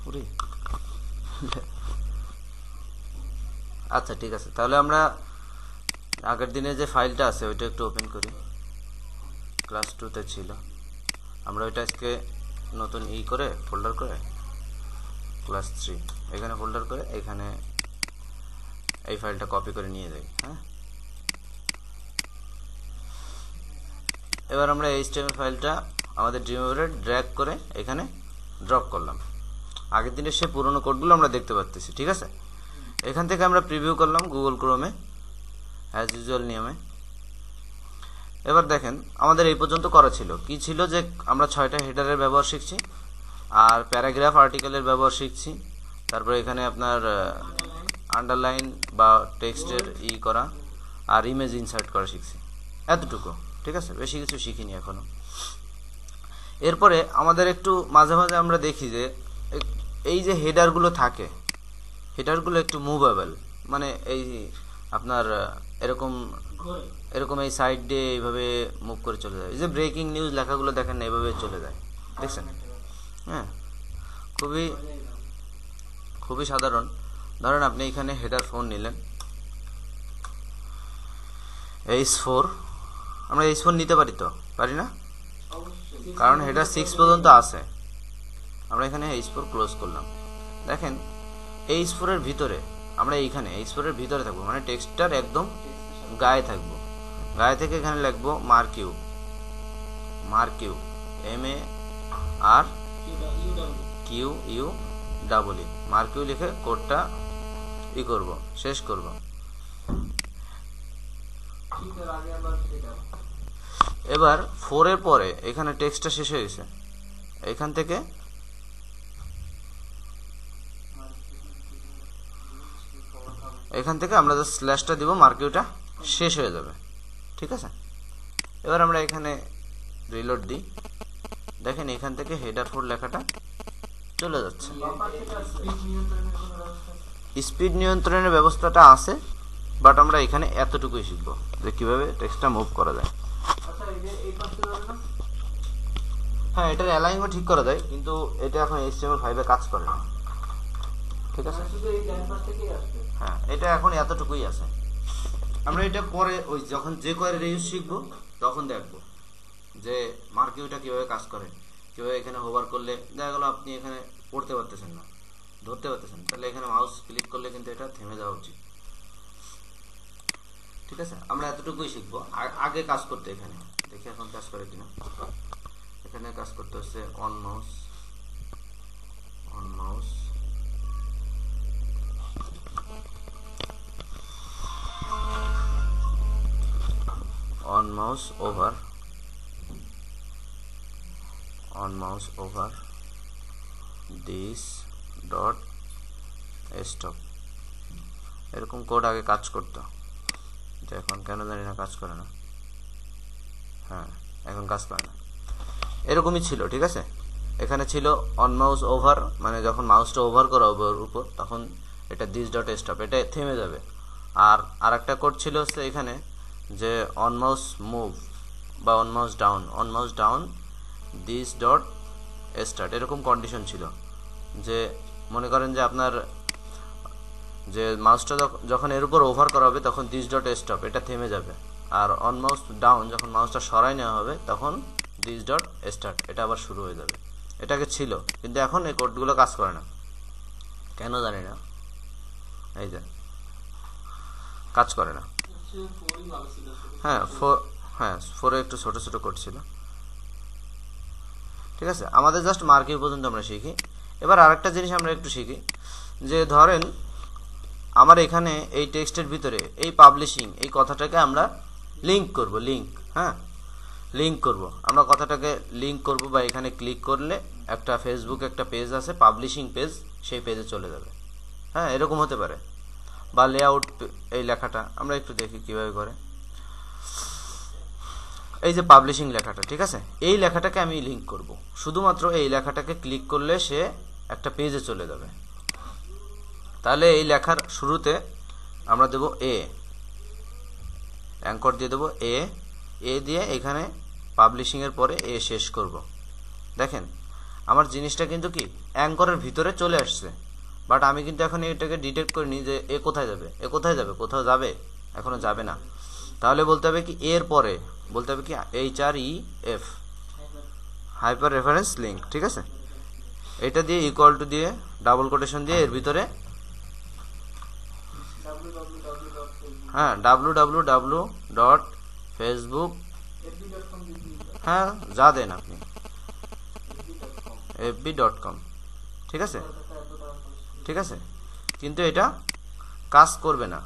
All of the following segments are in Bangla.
পুরি আচ্ছা ঠিক আছে, তাহলে আমরা আগের দিনে যে ফাইলটা আছে ওইটা একটু ওপেন করি। ক্লাস 2 তে ছিল, আমরা ওইটা আজকে নতুন করে ফোল্ডার করে ক্লাস 3 এখানে ফোল্ডার করে এখানে এই ফাইলটা কপি করে নিয়ে যাই। হ্যাঁ, এবার আমরা HTML ফাইলটা আমাদের ড্রিমওয়্যারে ড্র্যাগ করে এখানে ড্রপ করলাম। আগের দিনের সে পুরনো কোডগুলো আমরা দেখতে পাচ্ছি। ঠিক আছে, এখান থেকে আমরা প্রিভিউ করলাম গুগল ক্রোমে অ্যাজ ইউজুয়াল নিয়মে। এবার দেখেন আমাদের এই পর্যন্ত করা ছিল কি ছিল, যে আমরা 6টা হেডারের ব্যবহার শিখছি, আর প্যারাগ্রাফ আর্টিকেলের ব্যবহার শিখছি, তারপরে এখানে আপনার আন্ডারলাইন বা টেক্সটের করা আর ইমেজ ইনসার্ট করা শিখছি, এতটুকু। ঠিক আছে, বেশি কিছু শিখিনি এখনো। এরপরে আমাদের একটু মাঝে মাঝে আমরা দেখি যে এই যে হেডারগুলো থাকে, হেডারগুলো একটু মুভেবল, মানে এই আপনার এরকম এই সাইড দিয়ে এইভাবে মুভ করে চলে যায়। এই যে ব্রেকিং নিউজ লেখাগুলো দেখেন এইভাবে চলে যায়, দেখছেন? হ্যাঁ, খুবই সাধারণ। ধরেন আপনি এখানে হেডার ফোন নিলেন, H4, আমরা H4 নিতে পারি তো, পারি না? কারণ হেডার 6 পর্যন্ত আছে। আমরা এখানে H4 ক্লোজ করলাম। দেখেন H4 এর ভিতরে আমরা এইখানে H4 এর ভিতরে থাকবো, মানে টেক্সটটার একদম গায়ে থাকবো। গায়ে থেকে এখানে লিখবো মার্কিউ, MARQUE, মার্কিউ লিখে কোডটা করব, শেষ করব। এবার 4 এর পরে এখানে টেক্সটটা শেষ হয়ে গেছে, এখান থেকে আমরা যে স্ল্যাশটা দিব মার্কিউটা শেষ হয়ে যাবে। ঠিক আছে, এবার আমরা এখানে রিলোড দিই, দেখেন এখান থেকে হেডার 4 লেখাটা চলে যাচ্ছে। স্পিড নিয়ন্ত্রণের ব্যবস্থাটা আছে, বাট আমরা এখানে এতটুকুই শিখবো যে কিভাবে টেক্সটটা মুভ করা যায়। হ্যাঁ, এটার অ্যালাইনও ঠিক করা যায়, কিন্তু এটা এখন HTML5 এ কাজ করে না। ঠিক আছে, হ্যাঁ, এটা এখন এতটুকুই আছে। আমরা এটা পরে ওই যখন যে কোয়ারির ইউজ শিখবো তখন দেখবো যে মার্কিউটা কিভাবে কাজ করে, কিভাবে এখানে হোভার করলে দেখা গেল আপনি এখানে পড়তে পারতেছেন না, ধরতে পারতেছেন, তাহলে এখানে মাউস ক্লিক করলে কিন্তু এটা থেমে যাওয়া উচিত। ঠিক আছে, আমরা এতটুকুই শিখবো। আগে কাজ করতে এখানে দেখি এখন কাজ করে কিনা। এখানে কাজ করতে হচ্ছে on mouse over this dot stop, এরকম কোড আগে কাজ করতো, এখন কেন জানি না কাজ করে না। হ্যাঁ, এখন কাজ করে না, এরকমই ছিল। ঠিক আছে, এখানে ছিল অন মাউস ওভার, মানে যখন মাউসটা ওভার করা হবে ওর উপর তখন এটা দিস ডট স্টপ, এটা থেমে যাবে। আর আরেকটা কোড ছিল হচ্ছে এখানে যে অন মাউস মুভ বা on mouse down this dot start, এরকম কন্ডিশন ছিল যে মনে করেন যে আপনার যে মাউসটা যখন এর উপর ওভার করা হবে তখন দিস ডট স্টপ, এটা থেমে যাবে। আর অন মাউস ডাউন যখন মাউসটা সরাই নেওয়া হবে তখন দিস ডট স্টার্ট, এটা আবার শুরু হয়ে যাবে। এটাকে ছিল, কিন্তু এখন এই কোডগুলো কাজ করে না, কেন জানি না। এই যে কাজ করে না। হ্যাঁ, 4 একটু ছোট ছোট কোড ছিল। ঠিক আছে, আমাদের জাস্ট মার্কিউ পর্যন্ত আমরা শিখি। এবার আরেকটা জিনিস আমরা একটু শিখি, যে ধরেন আমার এখানে এই টেক্সটের ভিতরে এই পাবলিশিং এই কথাটাকে আমরা লিংক করব। আমরা কথাটাকে লিংক করব, বা এখানে ক্লিক করলে একটা ফেসবুক একটা পেজ আছে পাবলিশিং পেজ, সেই পেজে চলে যাবে। হ্যাঁ, এরকম হতে পারে। বা লেআউট, এই লেখাটা আমরা একটু দেখি কিভাবে করে। এই যে পাবলিশিং লেখাটা, ঠিক আছে, এই লেখাটাকে আমি লিংক করব, শুধুমাত্র এই লেখাটাকে ক্লিক করলে সে একটা পেজে চলে যাবে। তাহলে এই লেখার শুরুতে আমরা দেব অ্যাঙ্কর দিয়ে দেব এ দিয়ে এখানে পাবলিশিং এর পরে শেষ করব। দেখেন আমার জিনিসটা কিন্তু কি অ্যাঙ্করের ভিতরে চলে আসছে, বাট আমি কিন্তু এখন এটাকে ডিটেক্ট করিনি যে এ কোথায় যাবে, এ কোথায় যাবে, কোথাও যাবে, এখনো যাবে না। তাহলে বলতে হবে কি এর পরে বলতে হবে কি HREF, হাইপার রেফারেন্স লিঙ্ক, ঠিক আছে। এটা দিয়ে ইকুয়াল টু দিয়ে ডাবল কোটেশন দিয়ে এর ভিতরে হ্যাঁ www.facebook, হ্যাঁ যা দেন আপনি fb.com, ঠিক আছে, ঠিক আছে। কিন্তু এটা কাজ করবে না,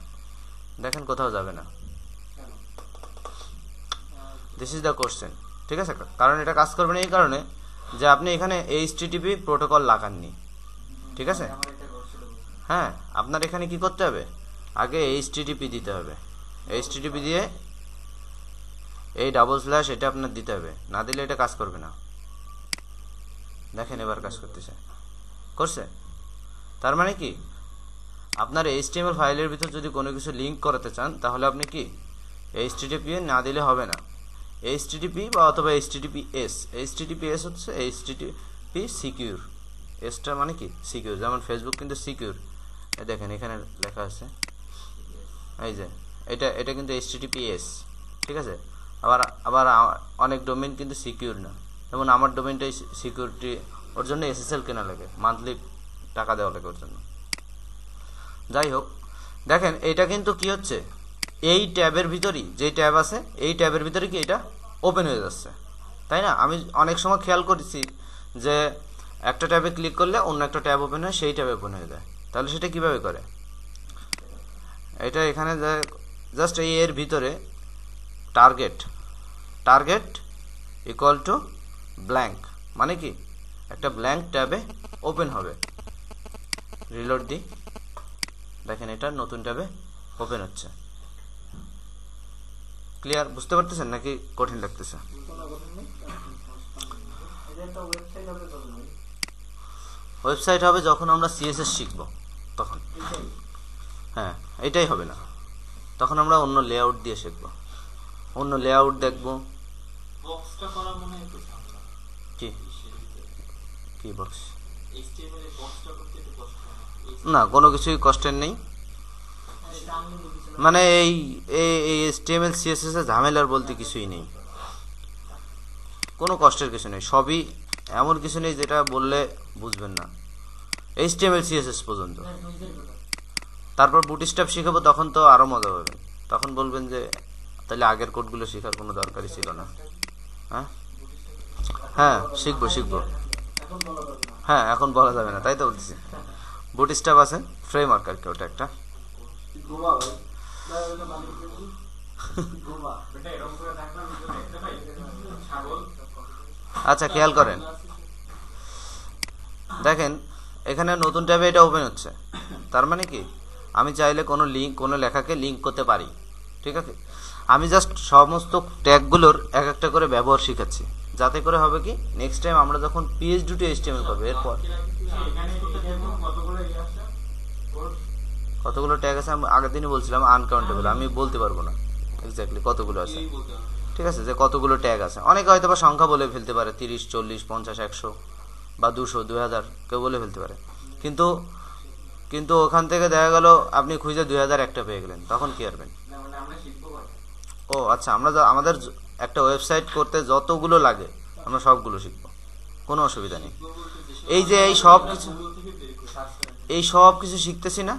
দেখেন কোথাও যাবে না। দিস ইজ দ্য কোশ্চেন, ঠিক আছে। কারণ এটা কাজ করবে না এই কারণে যে আপনি এখানে HTTP প্রোটোকল লাগাননি, ঠিক আছে। হ্যাঁ, আপনার এখানে কি করতে হবে, আগে HTTP দিতে হবে। HTTP দিয়ে এই ডাবল স্ল্যাশ এটা আপনার দিতে হবে, না দিলে এটা কাজ করবে না। দেখেন এবার কাজ করতেছে, করছে। তার মানে কি আপনার HTML ফাইলের ভিতর যদি কোনো কিছু লিঙ্ক করাতে চান তাহলে আপনি কি HTTP না দিলে হবে না। HTTP বা অথবা HTTPS, HTTPS হচ্ছে HTTP সিকিউর, এসটা মানে কি সিকিউর, যেমন ফেসবুক কিন্তু সিকিউর। দেখেন এখানে লেখা আছে, এই যে এটা কিন্তু HTTPS, ঠিক আছে। আবার অনেক ডোমেইন কিন্তু সিকিউর না, যেমন আমার ডোমেইনটাই সিকিউরিটি, ওর জন্য SSL কেনা লাগে, মান্থলি টাকা দেওয়া লাগে ওর জন্য। যাই হোক, দেখেন এটা কিন্তু কি হচ্ছে, এই ট্যাবের ভিতরই যে ট্যাব আছে এই ট্যাবের ভিতরে কি এটা ওপেন হয়ে যাচ্ছে, তাই না। আমি অনেক সময় খেয়াল করেছি যে একটা ট্যাবে ক্লিক করলে অন্য একটা ট্যাব ওপেন হয়, সেই ট্যাব ওপেন হয়ে যায়। তাহলে সেটা কিভাবে করে, এটা এখানে জাস্ট এই এর ভিতরে টার্গেট ইকুয়াল টু ব্ল্যাঙ্ক, মানে কি একটা ব্ল্যাঙ্ক ট্যাবে ওপেন হবে। রিলোড দিই, দেখেন এটা নতুন ট্যাবে ওপেন হচ্ছে। ক্লিয়ার, বুঝতে পারতেছেন নাকি কঠিন লাগতেছে? ওয়েবসাইট হবে যখন আমরা CSS শিখব তখন। হ্যাঁ, এটাই হবে না, তখন আমরা অন্য লেআউট দিয়ে শিখব, অন্য লেআউট দেখব। কি বক্স? না, কোনো কিছুই কষ্টের নেই, মানে এই HTML CSS এর ঝামেলার বলতে কিছুই নেই, কোনো কষ্টের কিছু নেই। সবই এমন কিছু নেই যেটা বললে বুঝবেন না, HTML CSS পর্যন্ত। তারপর বুটস্ট্র্যাপ শিখাবো, তখন তো আরো মজা হবে, তখন বলবেন যে তাহলে আগের কোডগুলো শেখার কোনো দরকারই ছিল না। হ্যাঁ শিখবো, হ্যাঁ এখন বলা যাবে না, তাই তো বলতেছি। বুটস্ট্র্যাপ আছে, ফ্রেমওয়ার্ক আর কি, ওটা একটা। আচ্ছা খেয়াল করেন, দেখেন এখানে নতুন ট্যাবে এটা ওপেন হচ্ছে, তার মানে কি আমি চাইলে কোনো লেখাকে লিঙ্ক করতে পারি, ঠিক আছে। আমি জাস্ট সমস্ত ট্যাগগুলোর এক একটা করে ব্যবহার শিখাচ্ছি, যাতে করে হবে কি নেক্সট টাইম আমরা যখন PHP/HTML পাবো, এরপর কতগুলো ট্যাগ আছে আমি আগের দিনই বলছিলাম, আনকাউন্টেবল, আমি বলতে পারবো না এক্স্যাক্টলি কতগুলো আছে, ঠিক আছে, যে কতগুলো ট্যাগ আছে। অনেকে হয়তো বা সংখ্যা বলে ফেলতে পারে, 30, 40, 50, 100 বা 200, 2000 কেউ বলে ফেলতে পারে, কিন্তু ওখান থেকে দেখা গেল আপনি খুঁজে 2000 একটা পেয়ে গেলেন, তখন কি করবেন? ও আচ্ছা, আমাদের একটা ওয়েবসাইট করতে যতগুলো লাগে আমরা সবগুলো শিখবো, কোনো অসুবিধা নেই। এই যে এই সব কিছু শিখতেছি না,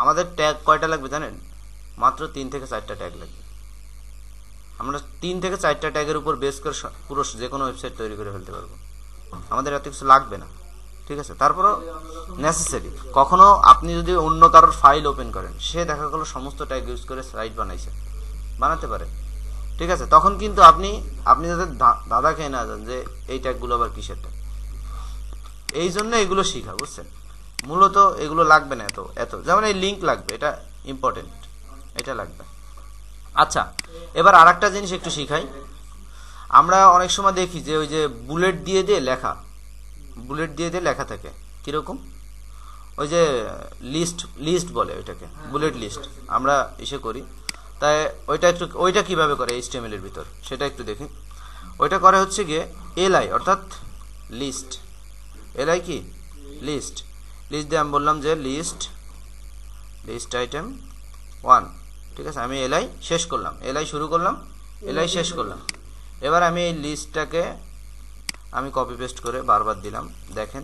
আমাদের ট্যাগ কয়টা লাগবে জানেন? মাত্র 3 থেকে 4টা ট্যাগ লাগবে। আমরা 3 থেকে 4টা ট্যাগের উপর বেস করে পুরো যে কোনো ওয়েবসাইট তৈরি করে ফেলতে পারবো, আমাদের এত কিছু লাগবে না, ঠিক আছে। তারপরও নেসেসারি, কখনো আপনি যদি অন্য কারোর ফাইল ওপেন করেন, সে দেখা গেল সমস্ত ট্যাগ ইউজ করে সাইট বানাতে পারে, ঠিক আছে, তখন কিন্তু আপনি যাতে দাদা খেয়ে না যান যে এই ট্যাগগুলো আবার কিসের ট্যাগ। এই জন্য এগুলো শিখা, বুঝছেন, মূলত এগুলো লাগবে না এত, যেমন এই লিঙ্ক লাগবে, এটা ইম্পর্টেন্ট, এটা লাগবে। আচ্ছা, এবার আরেকটা জিনিস একটু শিখাই। আমরা অনেক সময় দেখি যে ওই যে বুলেট দিয়ে লেখা থাকে, কিরকম ওই যে লিস্ট বলে ওইটাকে, বুলেট লিস্ট আমরা করি। তাই ওইটা কিভাবে করে HTML এর ভিতর সেটা একটু দেখি। ওইটা করে হচ্ছে গিয়ে li, অর্থাৎ লিস্ট, এলআই কি লিস্ট, লিস্ট দিয়ে আমি বললাম যে লিস্ট আইটেম 1, ঠিক আছে। আমি এলআই শেষ করলাম, এলআই শুরু করলাম, এলআই শেষ করলাম। এবার আমি এই লিস্টটাকে আমি কপি পেস্ট করে বারবার দিলাম। দেখেন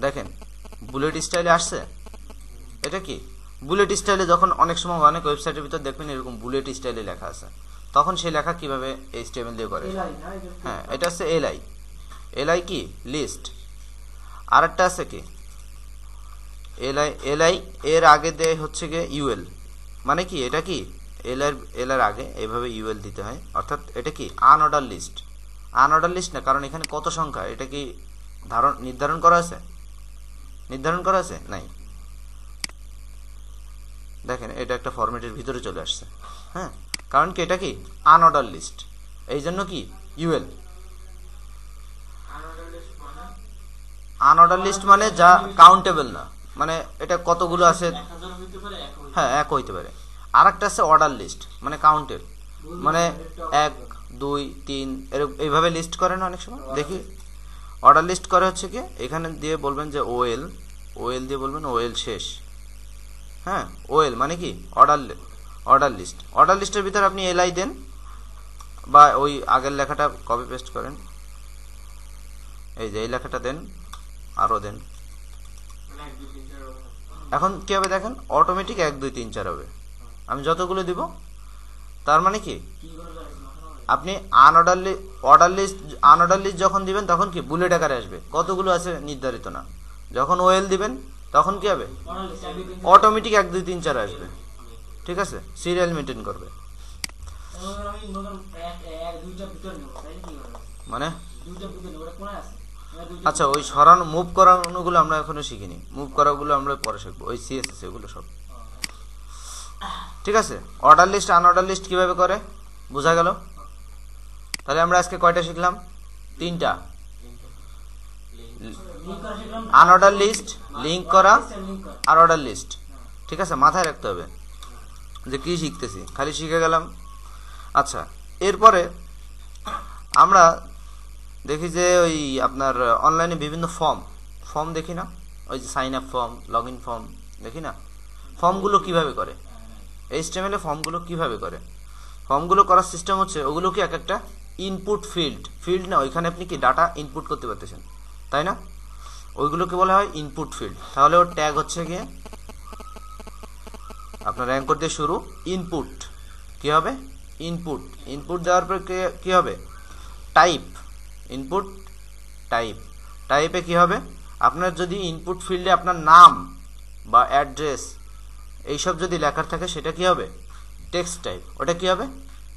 দেখেন বুলেট স্টাইলে আসছে। এটা কি বুলেট স্টাইলে, যখন অনেক সময় অনেক ওয়েবসাইটের ভিতর দেখবেন এরকম বুলেট স্টাইলে লেখা আছে, তখন সেই লেখা কিভাবে HTML দিয়ে করে। হ্যাঁ, এটা হচ্ছে এলআই, এলআই কি লিস্ট। আরেকটা আছে কি এলআই এর আগে দেয় হচ্ছে গিয়ে ইউএল, মানে কি এটা কি এলআর আগে এইভাবে ইউএল দিতে হয়, অর্থাৎ এটা কি আনঅর্ডার লিস্ট। আনঅর্ডার লিস্ট না, কারণ এখানে কত সংখ্যা এটা কি নির্ধারণ করা আছে, নাই। দেখেন এটা একটা ফরম্যাটের ভিতরে চলে আসছে। হ্যাঁ, কারণ কি এটা কি আনঅর্ডার লিস্ট, এই জন্য কি ইউএল। আনঅর্ডার লিস্ট মানে যা কাউন্টেবল না, মানে এটা কতগুলো আছে, হ্যাঁ এক হইতে পারে। আর একটা আছে অর্ডার লিস্ট, মানে কাউন্টেড, মানে 1 2 3 এইভাবে লিস্ট করে না অনেক সময় দেখি। অর্ডার লিস্ট করে হচ্ছে কি এখানে দিয়ে বলবেন যে ওএল দিয়ে বলবেন ওএল শেষ। হ্যাঁ, ওএল মানে কি অর্ডার লিস্ট। অর্ডার লিস্টের ভিতরে আপনি এলআই দেন বা ওই আগের লেখাটা কপি পেস্ট করেন, এই যে এই লেখাটা দেন, আরও দেন। এখন কি হবে দেখেন, অটোমেটিক 1 2 3 4 হবে। আমি যতগুলো দিব, তার মানে কি আপনি অর্ডার লিস্ট যখন দিবেন তখন কি বুলেট আকারে আসবে, কতগুলো আছে নির্ধারিত না। যখন ওএল দিবেন তখন কি হবে, অটোমেটিক 1 2 3 4 আসবে, ঠিক আছে, সিরিয়াল মেনটেন করবে। মানে আচ্ছা, ওই সরানো মুভ করানোগুলো আমরা এখনো শিখিনি, মুভ করাগুলো আমরা পরে শিখবো, ওই সিএসএস এগুলো সব, ঠিক আছে। অর্ডার লিস্ট আনঅর্ডার লিস্ট কিভাবে করে বোঝা গেল। তাহলে আমরা আজকে কয়টা শিখলাম, 3টা। আনঅর্ডার লিস্ট, লিঙ্ক করা আর অর্ডার লিস্ট, ঠিক আছে, মাথায় রাখতে হবে যে কি শিখতেছি, খালি শিখে গেলাম। আচ্ছা, এরপরে আমরা দেখি যে ওই আপনার অনলাইনে বিভিন্ন ফর্ম দেখি না, ওই যে sign up form, log in form দেখি না, ফর্মগুলো কিভাবে করে, HTML এ ফর্মগুলো কিভাবে করে। ফর্মগুলো করার সিস্টেম হচ্ছে, ওগুলো কি এক একটা ইনপুট ফিল্ড না, ওইখানে আপনি কি ডাটা ইনপুট করতে পারতেছেন, তাই না, ওইগুলোকে বলা হয় ইনপুট ফিল্ড। তাহলে ওর ট্যাগ হচ্ছে গিয়ে আপনার অ্যাঙ্কর দিয়ে শুরু, ইনপুট কি হবে, ইনপুট দেওয়ার পর কি হবে, টাইপ, ইনপুট টাইপে কি হবে, আপনার যদি ইনপুট ফিল্ডে আপনার নাম বা অ্যাড্রেস এইসব যদি লেখার থাকে সেটা কি হবে, টেক্সট টাইপ। ওটা কি হবে,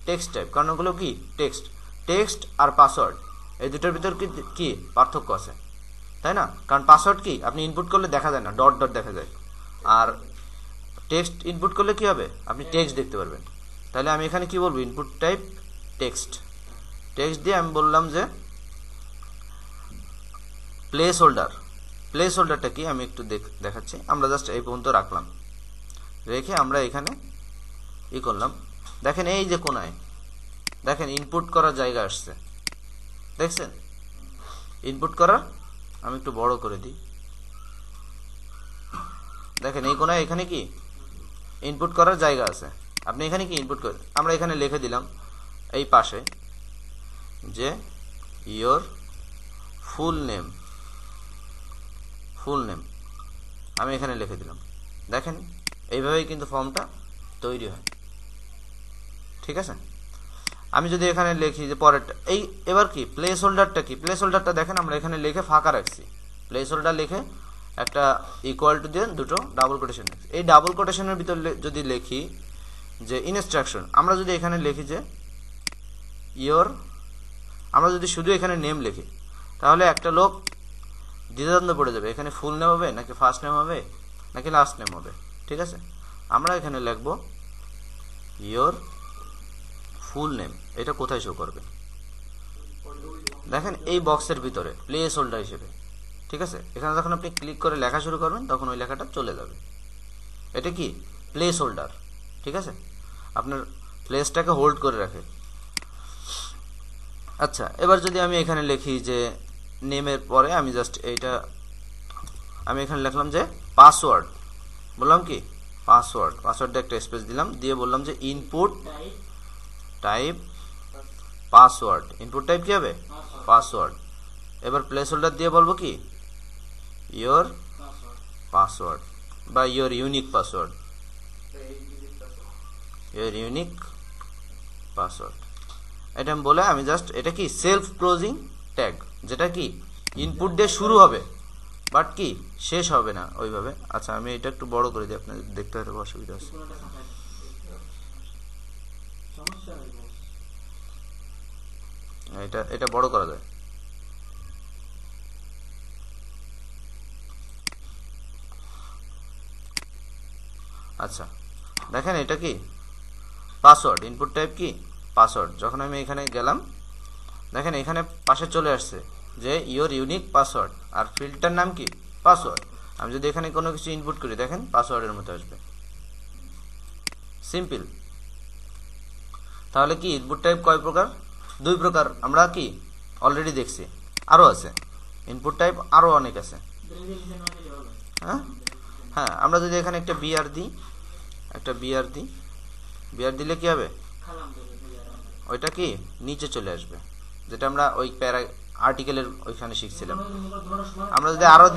টেক্সট টাইপ, কারণ ওগুলো কি টেক্সট আর পাসওয়ার্ড, এই দুটোর ভিতর কি পার্থক্য আছে, তাই না। কারণ পাসওয়ার্ড কি আপনি ইনপুট করলে দেখা যায় না, ডট দেখা যায়, আর টেক্সট ইনপুট করলে কি হবে, আপনি টেক্সট দেখতে পারবেন। তাহলে আমি এখানে কি বলবো, ইনপুট টাইপ টেক্সট দিয়ে আমি বললাম যে প্লেস হোল্ডারটা কি আমি একটু দেখাচ্ছি। আমরা জাস্ট এই পর্যন্ত রাখলাম, রেখে আমরা এখানে ই করলাম। দেখেন এই যে কোনায় দেখেন ইনপুট করার জায়গা আসছে, দেখছেন ইনপুট করার, আমি একটু বড় করে দিই, দেখেন এই কোনায় এখানে কি ইনপুট করার জায়গা আছে। আপনি এখানে কি ইনপুট করে, আমরা এখানে লিখে দিলাম এই পাশে যে ইয়োর ফুল নেম আমি এখানে লিখে দিলাম। দেখেন এইভাবেই কিন্তু ফর্মটা তৈরি হয়, ঠিক আছে। আমি যদি এখানে লিখি যে পরেরটা, এবার কি প্লেস হোল্ডারটা কি, প্লেস হোল্ডারটা দেখেন আমরা এখানে লিখে ফাঁকা রাখছি, প্লেস হোল্ডার লিখে একটা ইকুয়াল টু দিয়ে দুটো ডাবল কোটেশন, এই ডাবল কোটেশনের ভিতর যদি লিখি যে ইনস্ট্রাকশন, আমরা যদি এখানে লিখি যে আমরা যদি শুধু এখানে নেম লিখি, তাহলে একটা লোক দ্বিধাদ্বন্দ্বে পড়ে যাবে, এখানে ফুল নেম হবে নাকি ফার্স্ট নেম হবে নাকি লাস্ট নেম হবে, ঠিক আছে। আমরা এখানে লিখবো ইয়োর ফুল নেম, এটা কোথায় শো করবে, দেখেন এই বক্সের ভিতরে প্লেস হোল্ডার হিসেবে, ঠিক আছে। এখানে যখন আপনি ক্লিক করে লেখা শুরু করবেন তখন ওই লেখাটা চলে যাবে, এটা কি প্লেস হোল্ডার, ঠিক আছে। আপনার প্লেসটাকে হোল্ড করে রাখে। আচ্ছা, এবার যদি আমি এখানে লিখি যে নেমের পরে আমি জাস্ট এইটা আমি এখানে লিখলাম যে পাসওয়ার্ড, বললাম কি পাসওয়ার্ডে একটা স্পেস দিলাম, দিয়ে বললাম যে input type password. Input type কি হবে? পাসওয়ার্ড। এবার প্লেস হোল্ডার দিয়ে বলবো কি ইয়োর পাসওয়ার্ড বা your unique password, your unique password. এটা আমি বলে আমি জাস্ট এটা কি সেলফ ক্লোজিং ট্যাগ, যেটা কি ইনপুট দিয়ে শুরু হবে বাট কি শেষ হবে না ওইভাবে। আচ্ছা, আমি এটা একটু বড় করে দিই, আপনাদের দেখতে হয়তো অসুবিধা আছে। এটা বড় করা যায়। আচ্ছা, দেখেন এটা কি পাসওয়ার্ড, ইনপুট টাইপ কি পাসওয়ার্ড। যখন আমি এখানে গেলাম দেখেন এখানে পাশে চলে আসছে যে ইয়োর ইউনিক পাসওয়ার্ড, আর ফিল্ডটার নাম কি পাসওয়ার্ড। আমি যদি এখানে কোনো কিছু ইনপুট করি দেখেন পাসওয়ার্ডের মতো আসবে, সিম্পল। তাহলে কি ইনপুট টাইপ কয় প্রকার? 2 প্রকার। আমরা কি অলরেডি দেখছি, আরো আছে ইনপুট টাইপ, আরো অনেক আছে। হ্যাঁ, আমরা যদি এখানে একটা বিআর দিই, বিআর দিলে কি হবে? ওইটা কি নিচে চলে আসবে, যেটা আমরা ওই প্যারা আর্টিকেলের ওইখানে শিখছিলাম। আমরা যদি আরো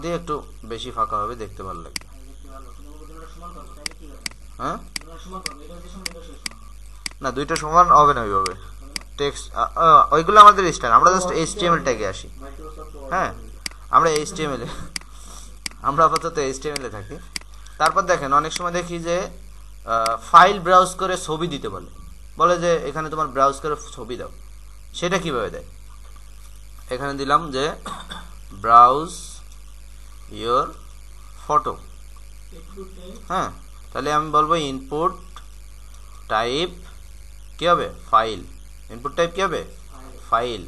দিই একটু বেশি ফাঁকা হবে, দেখতে ভালো লাগবে। হ্যাঁ, না দুইটা সমান হবে না ওইভাবে। টেক্সট ওইগুলো আমাদের স্টাইল, আমরা জাস্ট এইচটিএমএল ট্যাগে আসি। হ্যাঁ, আমরা আপাতত এইচটিএমএল এ থাকি। তারপর দেখেন অনেক সময় দেখি যে ফাইল ব্রাউজ করে ছবি দিতে বলে যে এখানে তোমার ব্রাউজ করে ছবি দাও। সেটা কিভাবে দেয়? এখানে দিলাম যে ব্রাউজ ইয়োর ফটো। হ্যাঁ, তাহলে আমি বলবো ইনপুট টাইপ কি হবে? ফাইল। ইনপুট টাইপ কি হবে? ফাইল।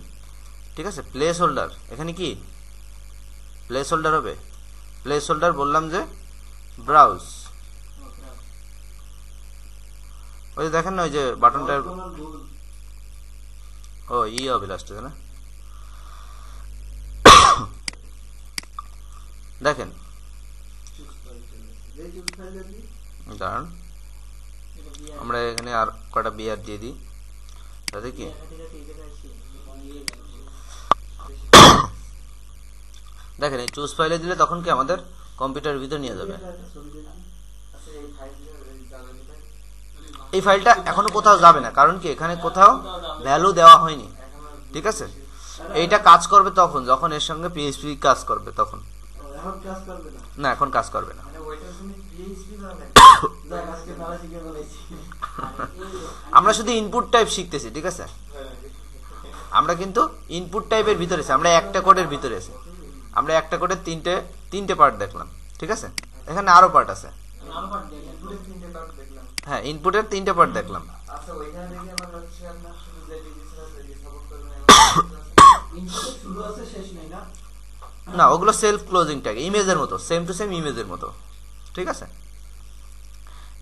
ঠিক আছে। প্লেস হোল্ডার, এখানে কি প্লেস হোল্ডার হবে? প্লেস হোল্ডার বললাম যে ব্রাউজ। ওই যে দেখেন না ওই যে বাটনটা, ও ই হবে লাস্টে না, দেখেন দাঁড়ান, আমরা এখানে আর কটা বিআর দিয়ে দিই তাতে কি দেখেন এই চুজ ফাইলে দিলে তখন কি আমাদের কম্পিউটারের ভিতর নিয়ে যাবে। এই ফাইলটা এখনো কোথাও যাবে না, কারণ কি এখানে কোথাও ভ্যালু দেওয়া হয়নি। ঠিক আছে, এইটা কাজ করবে তখন যখন এর সঙ্গে পিএইচপি কাজ করবে, তখন না, এখন কাজ করবে না। আমরা শুধু ইনপুট টাইপ শিখতেছি। ঠিক আছে, আমরা কিন্তু ইনপুট টাইপের ভিতরে আছি, আমরা একটা কোডের ভিতরে আছি। আমরা একটা কোডের তিনটে পার্ট দেখলাম। ঠিক আছে, এখানে আরো পার্ট আছে। হ্যাঁ, ইনপুটের 3টে পার্ট দেখলাম। না, ওগুলো সেলফ ক্লোজিং ট্যাগ, ইমেজের মতো, সেম টু সেম ইমেজের মতো। ঠিক আছে,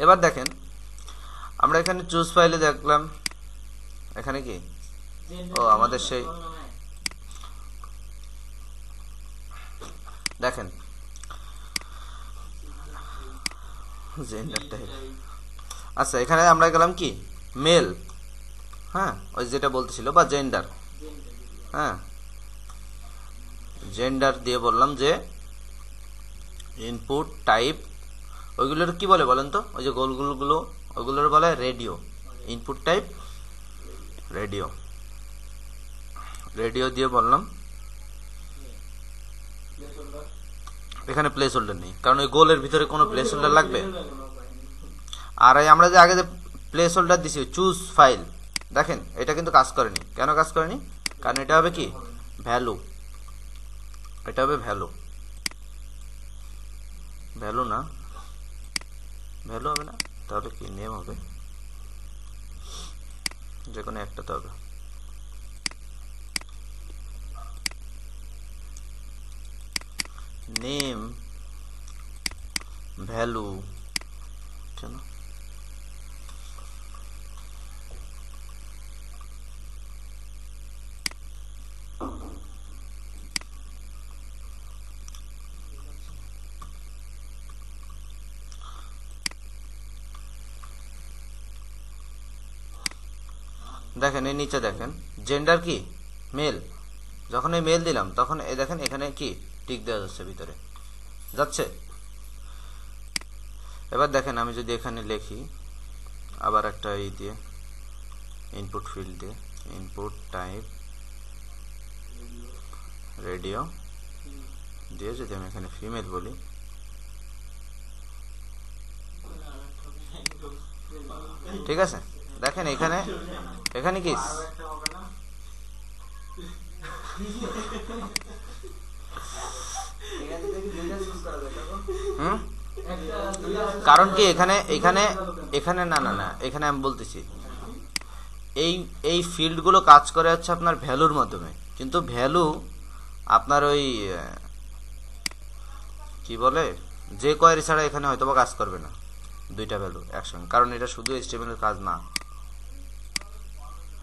এবার দেখেন আমরা এখানে চুজ ফাইলে দেখলাম, এখানে কি আমাদের সেই দেখেন জেন্ডার টাইপ। আচ্ছা, এখানে আমরা গেলাম কি মেল। হ্যাঁ, ওই যেটা বলতেছিল বা জেন্ডার। হ্যাঁ, জেন্ডার দিয়ে বললাম যে ইনপুট টাইপ, ওইগুলোর কি বলে বলেন তো? ওই যে গোলগুলো ওইগুলোর বলে radio. Input type radio. Radio দিয়ে বললাম, এখানে প্লেস হোল্ডার নেই, কারণ ওই গোলের ভিতরে কোনো প্লেস হোল্ডার লাগবে। আর আমরা যে আগে যে প্লেস হোল্ডার দিছি চুজ ফাইল, দেখেন এটা কিন্তু কাজ করেনি। কেন কাজ করেনি? কারণ এটা হবে কি ভ্যালু, এটা হবে ভ্যালু। ভ্যালু না, ভ্যালু হবে না, তাহলে কি নেম হবে, যে কোনো একটা তো হবে। নেম ভ্যালু কেন দেখেন এই নিচে দেখেন জেন্ডার কি মেল, যখন এই মেল দিলাম তখন এই দেখেন এখানে কি টিক দেওয়া যাচ্ছে, ভিতরে যাচ্ছে। এবার দেখেন আমি যদি এখানে লিখি আবার একটা এই দিয়ে ইনপুট ফিল্ড দিয়ে ইনপুট টাইপ রেডিও দিয়ে যদি আমি এখানে ফিমেল বলি, ঠিক আছে। দেখেন এখানে এখানে কি কারণ কি এখানে এখানে এখানে না না না এখানে আমি বলতেছি এই এই ফিল্ড গুলো কাজ করে হচ্ছে আপনার ভ্যালুর মাধ্যমে, কিন্তু ভ্যালু আপনার ওই কি বলে যে কোয়েরি ছাড়া এখানে হয়তো বা কাজ করবে না দুইটা ভ্যালু একসঙ্গে, কারণ এটা শুধু HTML এর কাজ না।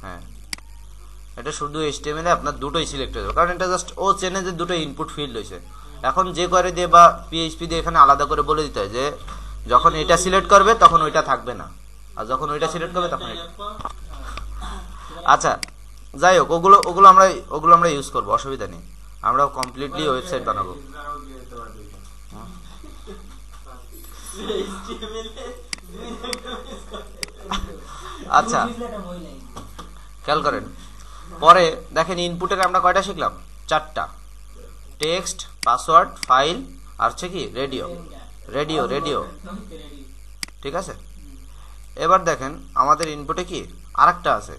হ্যাঁ এটা শুধু HTML এ আপনার দুটোই সিলেক্ট হয়ে যাবে, কারণ এটা জাস্ট ও চেনে যে দুটো ইনপুট ফিল্ড হয়েছে। এখন যে কোয়েরি দিয়ে বা PHP দিয়ে এখানে আলাদা করে বলে দিতে হয় যে যখন এটা সিলেক্ট করবে তখন ওইটা থাকবে না, আর যখন ওইটা সিলেক্ট করবে তখন এটা। আচ্ছা যাই হোক ওগুলো আমরা ইউজ করবো, অসুবিধা নেই, আমরা কমপ্লিটলি ওয়েবসাইট বানাবো। আচ্ছা খেয়াল করেন পরে দেখেন ইনপুটের আমরা কয়টা শিখলাম, 4টা, টেক্সট, পাসওয়ার্ড, ফাইল আর হচ্ছে কি রেডিও রেডিও রেডিও ঠিক আছে। এবার দেখেন আমাদের ইনপুটে কি আরেকটা আছে,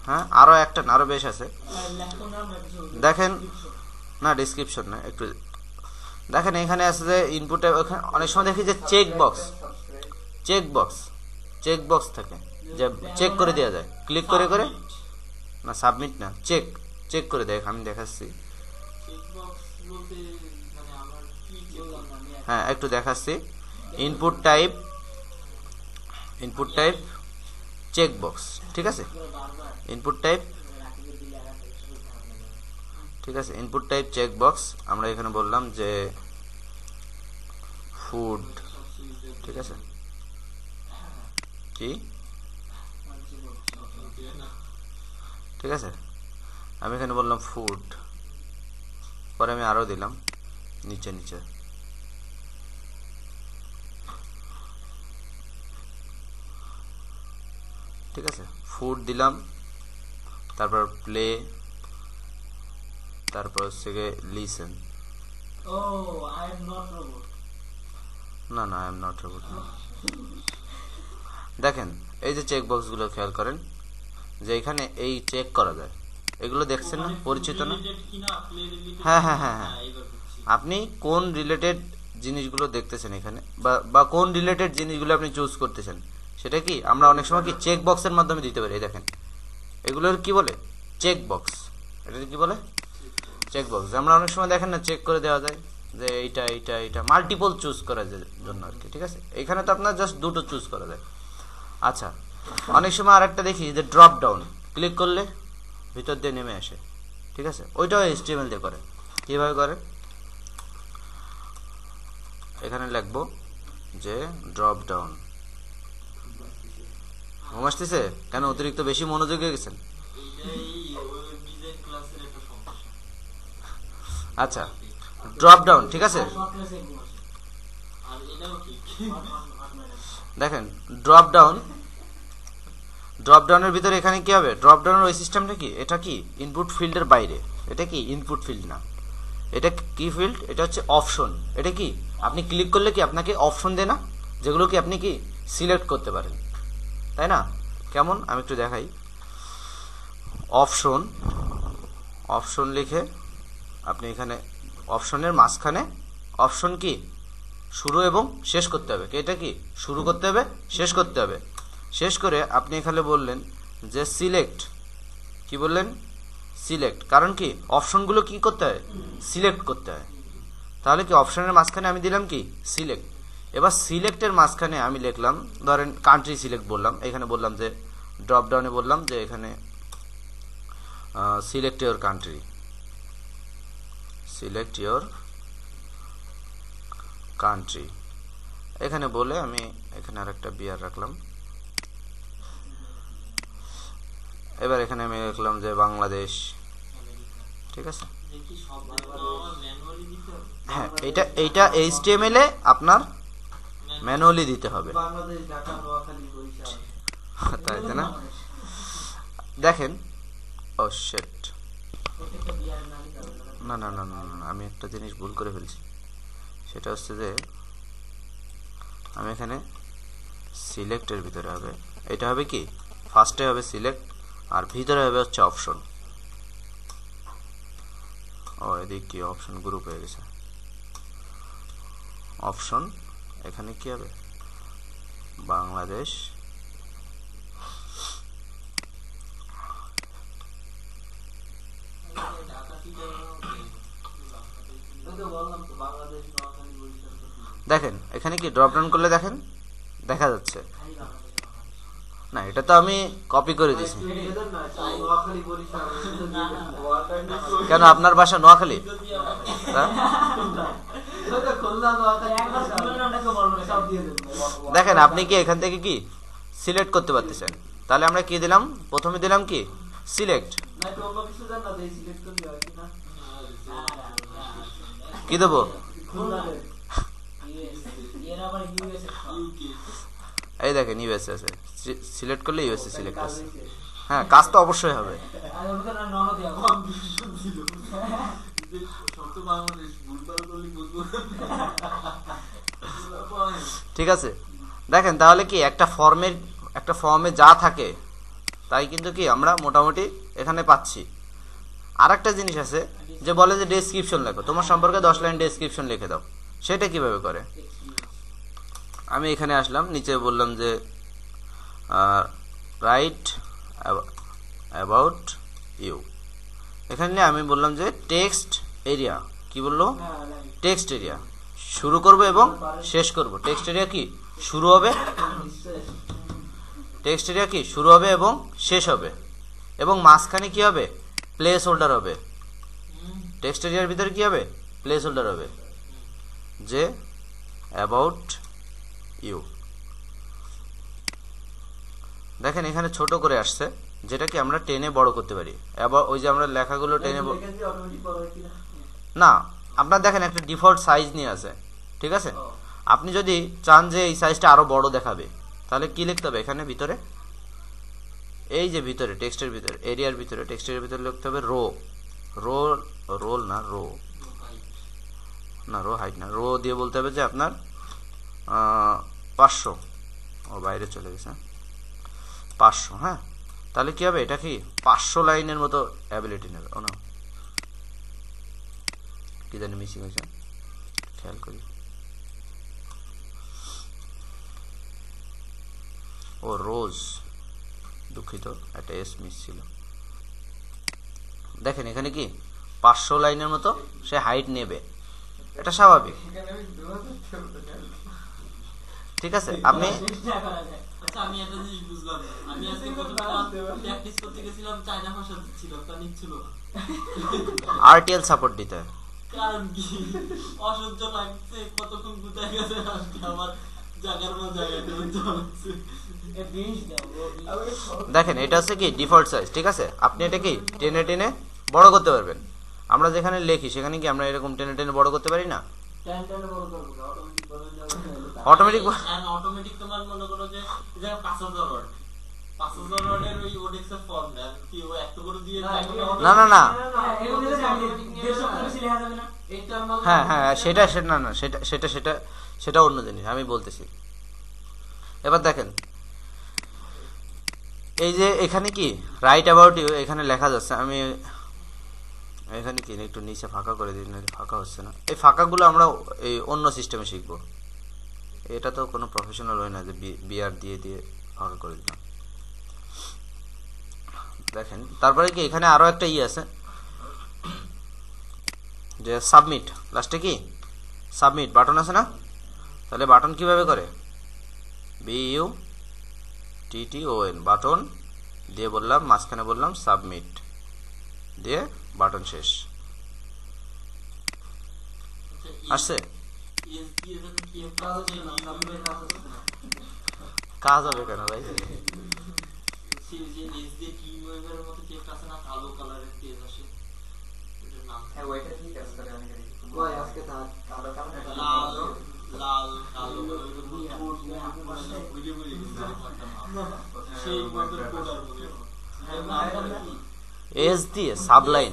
হ্যাঁ আরো একটা না আরো বেশ আছে। দেখেন না ডেসক্রিপশন না, একটু দেখেন এখানে আছে যে ইনপুটে অনেক সময় দেখি যে চেক বক্স থাকে যে চেক করে দেওয়া যায়, ক্লিক করে করে না সাবমিট না চেক করে দেয়, আমি দেখাচ্ছি। হ্যাঁ একটু দেখাচ্ছি, ইনপুট টাইপ চেক বক্স, ঠিক আছে ইনপুট টাইপ, ঠিক আছে ইনপুট টাইপ চেক বক্স। আমরা এখানে বললাম যে ফুড, ঠিক আছে কি ঠিক আছে, আমি এখানে বললাম ফুড, পরে আমি আরো দিলাম নিচে নিচে, ঠিক আছে ফুড দিলাম, তারপর প্লে, তারপর হচ্ছে লিসেন। না না আই এম নট রোবট। দেখেন এই যে চেক বক্স গুলো খেয়াল করেন যে এখানে এই চেক করা যায়, এগুলো দেখছেন না, পরিচিত না? হ্যাঁ হ্যাঁ হ্যাঁ হ্যাঁ, আপনি কোন রিলেটেড জিনিসগুলো দেখতেছেন এখানে বা কোন রিলেটেড জিনিসগুলো আপনি চুজ করতেছেন, সেটা কি আমরা অনেক সময় কি চেক বক্সের মাধ্যমে দিতে পারি। দেখেন এগুলোর কি বলে চেক বক্স, এটা কি বলে চেক বক্স। আমরা অনেক সময় দেখেন না চেক করে দেওয়া যায় যে এইটা এইটা এইটা মাল্টিপল চুজ করার জন্য আর কি, ঠিক আছে। এখানে তো আপনার জাস্ট দুটো চুজ করা যায়। আচ্ছা অনেক সময় আরেকটা দেখি যে ড্রপ ডাউন, ক্লিক করলে ভিতর দিয়ে নেমে আসে, ঠিক আছে, ওইটাও HTML দিয়ে করে। কিভাবে করে, এখানে লিখবো যে ড্রপ ডাউন। ঘুম আসতেছে কেন, অতিরিক্ত বেশি মনোযোগ হয়ে গেছেন? আচ্ছা ড্রপ ডাউন, ঠিক আছে দেখেন ড্রপ ডাউনের ভিতরে এখানে কি হবে, ড্রপ ডাউনের ওই সিস্টেমটা কি, এটা কি ইনপুট ফিল্ডের বাইরে, এটা কি ইনপুট ফিল্ড না, এটা কি ফিল্ড, এটা হচ্ছে অপশন। এটা কি আপনি ক্লিক করলে কি আপনাকে অপশন দেয় না, যেগুলো কি আপনি কি সিলেক্ট করতে পারেন, তাই না? কেমন আমি একটু দেখাই, অপশন লিখে আপনি এখানে অপশনের মাঝখানে অপশন কি শুরু এবং শেষ করতে হবে, এটা কি শুরু করতে হবে শেষ করতে হবে, শেষ করে আপনি এখানে বললেন যে সিলেক্ট, কি বললেন সিলেক্ট, কারণ কি অপশনগুলো কি করতে হয় সিলেক্ট করতে হয়, তাহলে কি অপশনের মাঝখানে আমি দিলাম কি সিলেক্ট। এবার সিলেক্টের মাঝখানে আমি লিখলাম, ধরেন কান্ট্রি সিলেক্ট বললাম, এখানে বললাম যে ড্রপ ডাউনে বললাম যে এখানে select your country, select your country এখানে বলে আমি এখানে আরেকটা বিয়ার রাখলাম। এবার এখানে আমি লিখলাম যে বাংলাদেশ, ঠিক আছে। হ্যাঁ, এইটা HTML এ আপনার ম্যানুয়ালি দিতে হবে, তাই না? দেখেন, ও শিট, না না না না না, আমি একটা জিনিস ভুল করে ফেলছি। সেটা হচ্ছে যে আমি এখানে সিলেক্টের ভিতরে হবে, এটা হবে কি ফার্স্টে হবে সিলেক্ট, আর ভিতরে হবে হচ্ছে অপশন। ও এদিকে কি অপশন গ্রুপ হয়ে গেছে, অপশন এখানে কি হবে বাংলাদেশ, দেখেন এখানে কি ড্রপ ডাউন করলে দেখেন দেখা যাচ্ছে না, এটা তো আমি কপি করে দিয়েছি। কেন আপনার বাসা নোয়াখালী? দেখেন আপনি কি এখান থেকে কি সিলেক্ট করতে পারতেছেন, তাহলে আমরা কি দিলাম, প্রথমে দিলাম কি সিলেক্ট, কি দেবো, এই দেখেন ইউএসএ আছে, সিলেক্ট করলে ইউএসএ সিলেক্ট আছে। হ্যাঁ, কাজ তো অবশ্যই হবে। ঠিক আছে, দেখেন তাহলে কি একটা ফর্মে যা থাকে তাই কিন্তু কি আমরা মোটামুটি এখানে পাচ্ছি। আর একটা জিনিস আছে যে বলে যে ডেসক্রিপশন লেখো, তোমার সম্পর্কে 10 লাইন ডেসক্রিপশন লিখে দাও। সেটা কিভাবে করে, আমি এখানে আসলাম, নিচে বললাম যে রাইট অ্যাবাউট ইউ, এখানে আমি বললাম যে টেক্সট এরিয়া, কি বললো টেক্সট এরিয়া শুরু করব এবং শেষ করব। টেক্সট এরিয়া কি শুরু হবে, টেক্সট এরিয়া কি শুরু হবে এবং শেষ হবে, এবং মাঝখানে কি হবে প্লেস হোল্ডার হবে। টেক্সট এরিয়ার ভিতরে কি হবে প্লেস হোল্ডার হবে যে অ্যাবাউট ইউ। দেখেন এখানে ছোট করে আসছে, যেটা কি আমরা টেনে বড় করতে পারি। ওই যে আমরা লেখাগুলো টেনে না, আপনার দেখেন একটা ডিফল্ট সাইজ নিয়ে আছে, ঠিক আছে। আপনি যদি চান যে এই সাইজটা আরো বড় দেখাবে, তাহলে কি লিখতে হবে এখানে ভিতরে, এই যে ভিতরে টেক্সটের ভিতরে এরিয়ার ভিতরে টেক্সটের ভিতরে লিখতে হবে রো হাইট না, রো দিয়ে বলতে হবে যে আপনার 500, ও বাইরে চলে গেছে 500। হ্যাঁ, তাহলে কি হবে, এটা কি 500 লাইনের মতো অ্যাবিলিটি নেবে। ও না, কি জানি মিসিং হয়েছে, খেয়াল করি। ও রোজ, দুঃখিত একটা এস মিস ছিল। দেখেন এখানে কি 500 লাইনের মতো সে হাইট নেবে, এটা স্বাভাবিক, ঠিক আছে। আপনি আমি একটা জিনিস বুঝলাম, আমি আজকে প্র্যাকটিস করতে গেছিলাম, চায়না ভাষা ছিল, তা নিচ্ছিল না। RTL সাপোর্ট দিতে হয়, কারণ কি অসহ্য লাগছে, কতক্ষণ গুতায় গেছে আজকে আমার জায়গার মতো জায়গাতে হচ্ছে। দেখেন এটা হচ্ছে কি ডিফল্ট সাইজ, ঠিক আছে। আপনি এটা কি টেনে টেনে বড় করতে পারবেন। আমরা যেখানে লিখি সেখানে কি আমরা এরকম টেনে টেনে বড় করতে পারি না, অটোমেটিক তোমার মনে করো যে 5000 ওয়ার্ড, 5000 ওয়ার্ডের ওই ওডেক্স এর ফর্মটা কি ও এত করে দিয়ে না না না, হ্যাঁ হ্যাঁ সেটা না না, সেটা অন্য জিনিস, আমি বলতেছি। এবার দেখেন এই যে এখানে কি রাইট অ্যাবাউট ইউ এখানে লেখা যাচ্ছে, আমি এখানে কি একটু নিচে ফাঁকা করে দিই, ফাঁকা হচ্ছে না। এই ফাঁকাগুলো আমরা এই অন্য সিস্টেমে শিখবো, এটা তো কোনো প্রফেশনাল হয় না যে বিআর দিয়ে দিয়ে ফাঁকা করে দিলাম। দেখেন তারপরে কি এখানে আরো একটা আছে যে সাবমিট, লাস্টে কি সাবমিট বাটন আছে না, তাহলে বাটন কিভাবে করে, BUTTON বাটন দিয়ে বললাম, মাঝখানে বললাম সাবমিট, দিয়ে বাটন শেষ। আসছে? কাজ হবে কেন ভাই? এস দিয়ে সাবলাইন,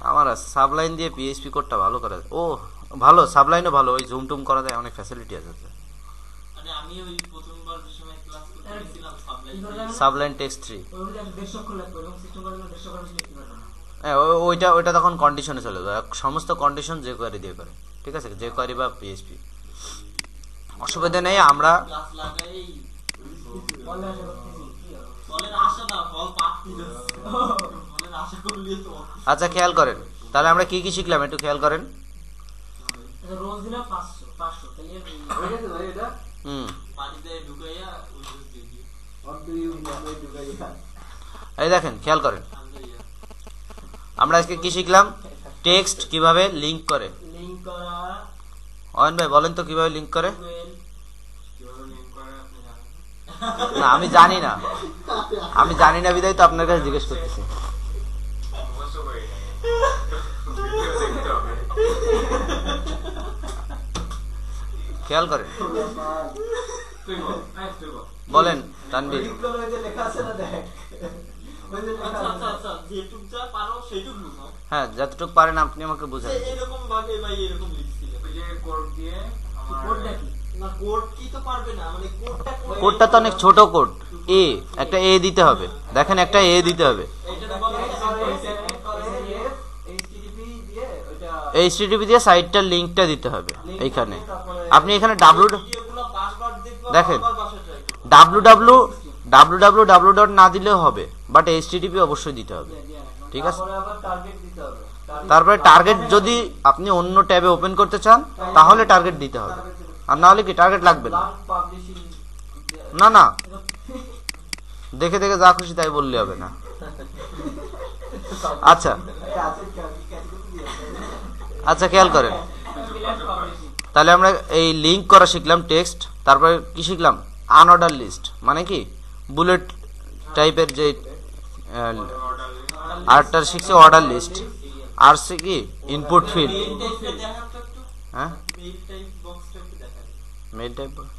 আমার সাবলাইন দিয়ে পিএইচপি কোডটা ভালো করা যায়। ও ভালো, সাবলাইনও ভালো, ওই জুম টুম করা যায়, অনেক ফ্যাসিলিটি আছে। আমি ওই প্রথমবার যে সময় ক্লাস করতেছিলাম সাবলাইন টেক্সট 3, হ্যাঁ ওইটা তখন কন্ডিশনে চলে যায়, সমস্ত কন্ডিশন যে কোয়ারি দিয়ে করে, ঠিক আছে, যে কোয়ারি বা পিএইচপি, অসুবিধা নেই। আমরা ক্লাস লাগাই বলেন আশা না ফল পাচ্ছি বলেন আশা করলে তো। আচ্ছা খেয়াল করেন, তাহলে আমরা কি কি শিখলাম একটু খেয়াল করেন। রোজ দিলা 500 তাহলে হয়ে গেছে ভাই এটা। পানিতে ঢুকাইয়া উইন্ডোজ দিয়ে দিই, অর ডু ইউ মানে ঢুকাইয়া। এই দেখেন খেয়াল করেন, আমরা আজকে কি শিখলাম, টেক্সট কিভাবে লিংক করে। লিংক করা, অয়ন ভাই বলেন তো কিভাবে লিংক করে। না আমি জানি না বিধায় তো আপনার কাছে জিজ্ঞেস করতেছি। খেয়াল করেন, বলেন তানভীর। হ্যাঁ যতটুকু পারেন আপনি আমাকে বুঝান। এরকম ভাবে ভাই এরকম লিখছিল যে কোড দিয়ে কোডটা কি না, কোড কি তো পারবে না, মানে কোডটা তো অনেক ছোট কোড, একটা এ দিতে হবে, দেখেন একটা এ দিতে হবে, HTTP দিয়ে সাইটটার লিংকটা দিতে হবে এইখানে। আপনি এখানে দেখেন www না দিলেও হবে, বাট HTTP অবশ্যই দিতে হবে, ঠিক আছে। তারপরে টার্গেট যদি আপনি অন্য ট্যাবে ওপেন করতে চান তাহলে টার্গেট দিতে হবে, আর না হলে কি টার্গেট লাগবে না। না দেখে যা খুশি তাই বললে হবে না। আচ্ছা খেয়াল করেন, তাহলে আমরা এই লিংক করা শিখলাম টেক্সট, তারপরে কি শিখলাম, আনঅর্ডার লিস্ট মানে কি বুলেট টাইপের যে, আরটা শিখছি অর্ডার লিস্ট, আর সে কি ইনপুট ফিল্ড। হ্যাঁ মেইল টাইপ মানে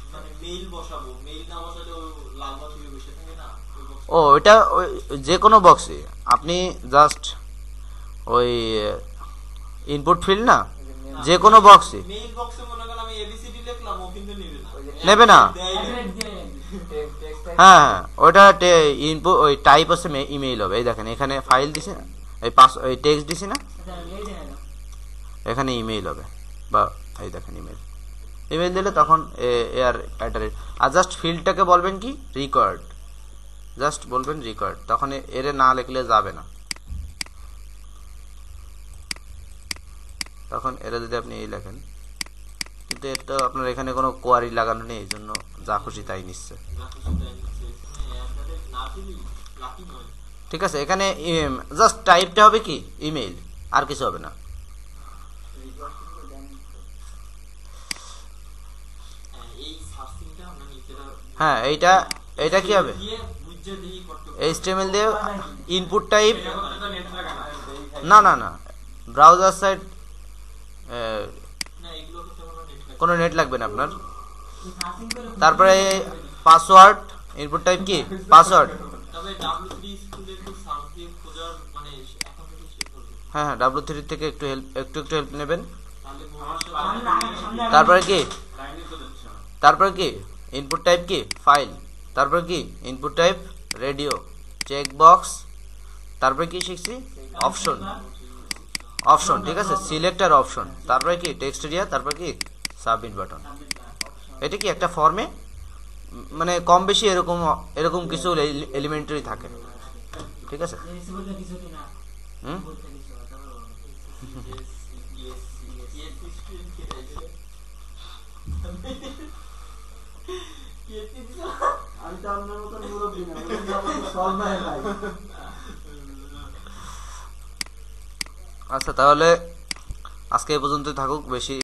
মেইল বসাবো, মেইল না বসালে লাল বক্স হয়ে বসে থাকে না, ও এটা যে কোনো বক্সে আপনি জাস্ট ওই ইনপুট ফিল্ড না, যে কোনো বক্সে মেইল বক্সে মনে করেন আমি এবিসিডি লিখলাম, ও কিন্তু নেবে না। হ্যাঁ ওটা ইনপুট ওই টাইপ আছে ইমেইল হবে। এই দেখেন এখানে ফাইল দিছি না, এই টেক্সট দিছি না, এখানে ইমেইল হবে, বা এই দেখেন ইমেইল দিলে তখন এর অ্যাড্রেস, আর জাস্ট ফিল্ডটাকে বলবেন কি রিকোয়ার্ড, জাস্ট বলবেন রিকোয়ার্ড, তখন এর না লিখলে যাবে না, তখন এর যদি আপনি এই লেখেন, কিন্তু এর তো আপনার এখানে কোনো কোয়ারি লাগানো নেই, এই জন্য যা খুশি তাই নিচ্ছে, ঠিক আছে। এখানে জাস্ট টাইপটা হবে কি ইমেইল, আর কিছু হবে না। হ্যাঁ এইটা কি হবে, HTML দিয়ে ইনপুট টাইপ, না ব্রাউজার সাইড কোনো নেট লাগবে না আপনার। তারপরে পাসওয়ার্ড, ইনপুট টাইপ কি পাসওয়ার্ড, হ্যাঁ W3 থেকে একটু হেল্প নেবেন। তারপরে কি ইনপুট টাইপ কি ফাইল, তারপরে কি input type radio, check box, তারপরে কি শিখছি অপশন, ঠিক আছে, সিলেক্ট আর অপশন, তারপরে কি টেক্সট এরিয়া, তারপরে কি সাবমিট বাটন। এটা কি একটা ফর্মে মানে কম বেশি এরকম কিছু এলিমেন্টারি থাকে, ঠিক আছে। আমি তো আপনার মতন মুরব্বী না, সর্বায় ভাই। আচ্ছা তাহলে আজকে এই পর্যন্তই থাকুক, বেশি